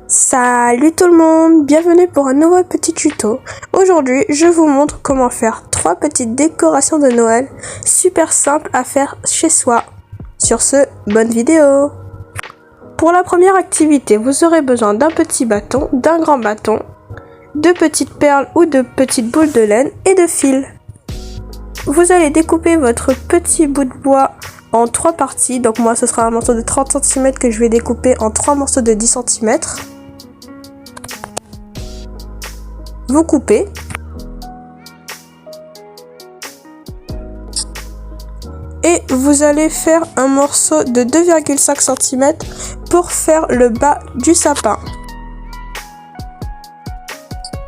Salut tout le monde, bienvenue pour un nouveau petit tuto. Aujourd'hui, je vous montre comment faire 3 petites décorations de Noël super simples à faire chez soi. Sur ce, bonne vidéo. Pour la première activité, vous aurez besoin d'un petit bâton, d'un grand bâton, de petites perles ou de petites boules de laine et de fil. Vous allez découper votre petit bout de bois en 3 parties. Donc moi, ce sera un morceau de 30 cm que je vais découper en 3 morceaux de 10 cm. Vous coupez. Et vous allez faire un morceau de 2,5 cm pour faire le bas du sapin.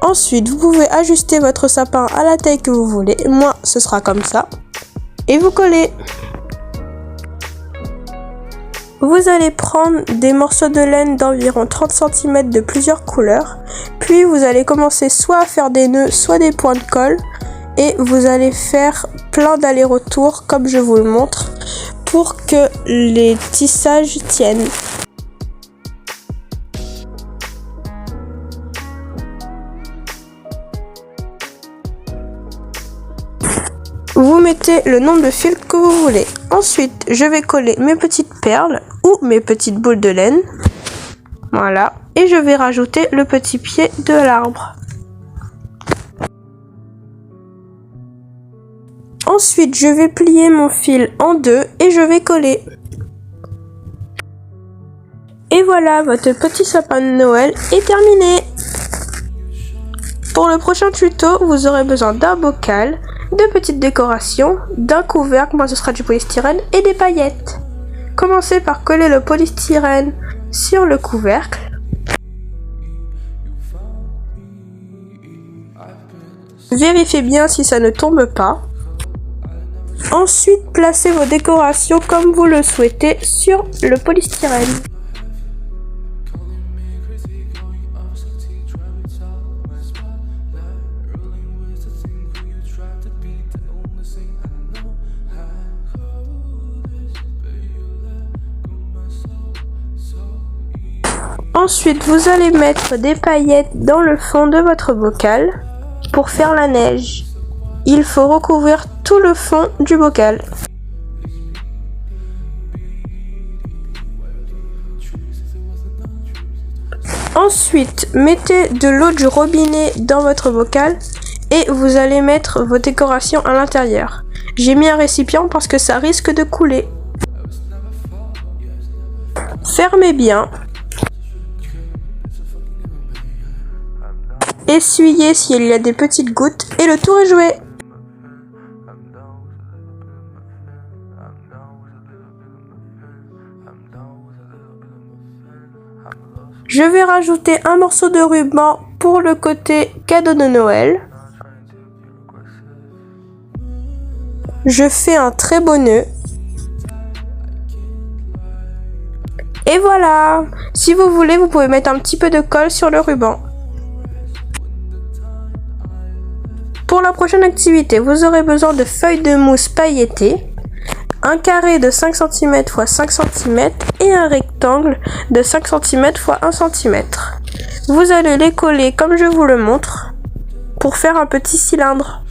Ensuite, vous pouvez ajuster votre sapin à la taille que vous voulez. Moi, ce sera comme ça. Et vous collez. Vous allez prendre des morceaux de laine d'environ 30 cm de plusieurs couleurs. Puis vous allez commencer soit à faire des nœuds, soit des points de colle. Et vous allez faire plein d'allers-retours comme je vous le montre pour que les tissages tiennent. Vous mettez le nombre de fils que vous voulez. Ensuite, je vais coller mes petites perles ou mes petites boules de laine. Voilà. Et je vais rajouter le petit pied de l'arbre. Ensuite, je vais plier mon fil en deux et je vais coller. Et voilà, votre petit sapin de Noël est terminé. Pour le prochain tuto, vous aurez besoin d'un bocal, de petites décorations, d'un couvercle, moi ce sera du polystyrène, et des paillettes. Commencez par coller le polystyrène sur le couvercle. Vérifiez bien si ça ne tombe pas. Ensuite, placez vos décorations comme vous le souhaitez sur le polystyrène. Ensuite, vous allez mettre des paillettes dans le fond de votre bocal pour faire la neige. Il faut recouvrir tout le fond du bocal. Ensuite, mettez de l'eau du robinet dans votre bocal et vous allez mettre vos décorations à l'intérieur. J'ai mis un récipient parce que ça risque de couler. Fermez bien. Essuyez s'il y a des petites gouttes et le tour est joué. Je vais rajouter un morceau de ruban pour le côté cadeau de Noël. Je fais un très beau nœud. Et voilà! Si vous voulez, vous pouvez mettre un petit peu de colle sur le ruban. Pour la prochaine activité, vous aurez besoin de feuilles de mousse pailletées, un carré de 5 cm x 5 cm et un rectangle de 5 cm x 1 cm. Vous allez les coller comme je vous le montre pour faire un petit cylindre.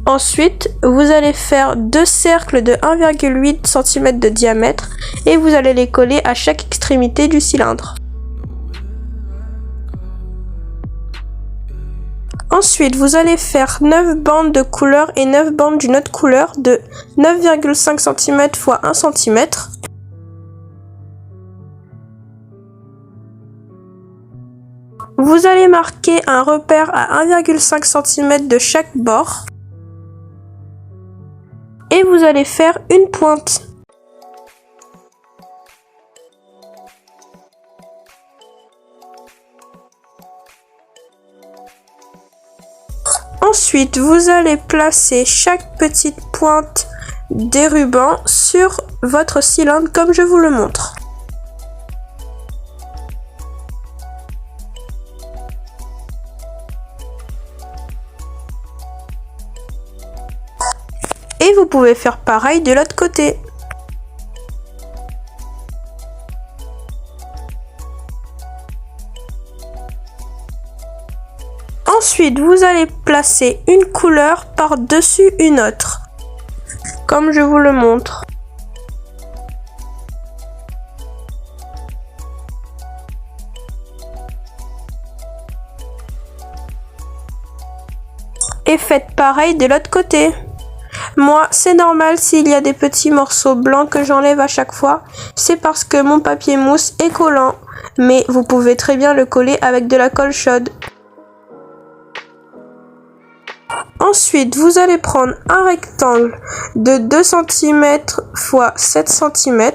Ensuite, vous allez faire 2 cercles de 1,8 cm de diamètre et vous allez les coller à chaque extrémité du cylindre. Ensuite, vous allez faire 9 bandes de couleur et 9 bandes d'une autre couleur de 9,5 cm x 1 cm. Vous allez marquer un repère à 1,5 cm de chaque bord. Et vous allez faire une pointe. Ensuite, vous allez placer chaque petite pointe des rubans sur votre cylindre comme je vous le montre. vous pouvez faire pareil de l'autre côté. Ensuite, vous allez placer une couleur par-dessus une autre, comme je vous le montre. Et faites pareil de l'autre côté. Moi, c'est normal s'il y a des petits morceaux blancs que j'enlève à chaque fois. C'est parce que mon papier mousse est collant. Mais vous pouvez très bien le coller avec de la colle chaude. Ensuite, vous allez prendre un rectangle de 2 cm x 7 cm.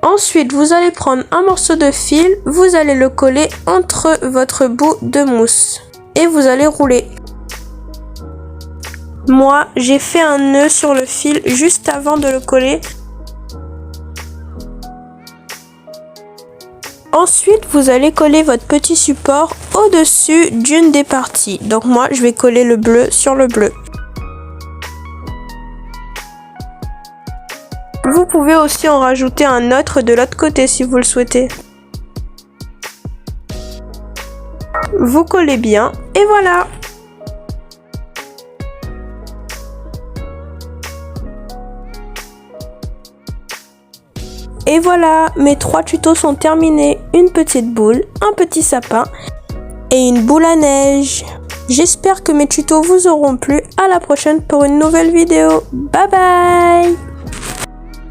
Ensuite, vous allez prendre un morceau de fil, vous allez le coller entre votre bout de mousse et vous allez rouler. Moi, j'ai fait un nœud sur le fil juste avant de le coller. Ensuite, vous allez coller votre petit support au-dessus d'une des parties. Donc moi, je vais coller le bleu sur le bleu. Vous pouvez aussi en rajouter un autre de l'autre côté si vous le souhaitez. Vous collez bien et voilà! Et voilà, mes 3 tutos sont terminés. Une petite boule, un petit sapin et une boule à neige. J'espère que mes tutos vous auront plu. À la prochaine pour une nouvelle vidéo. Bye bye!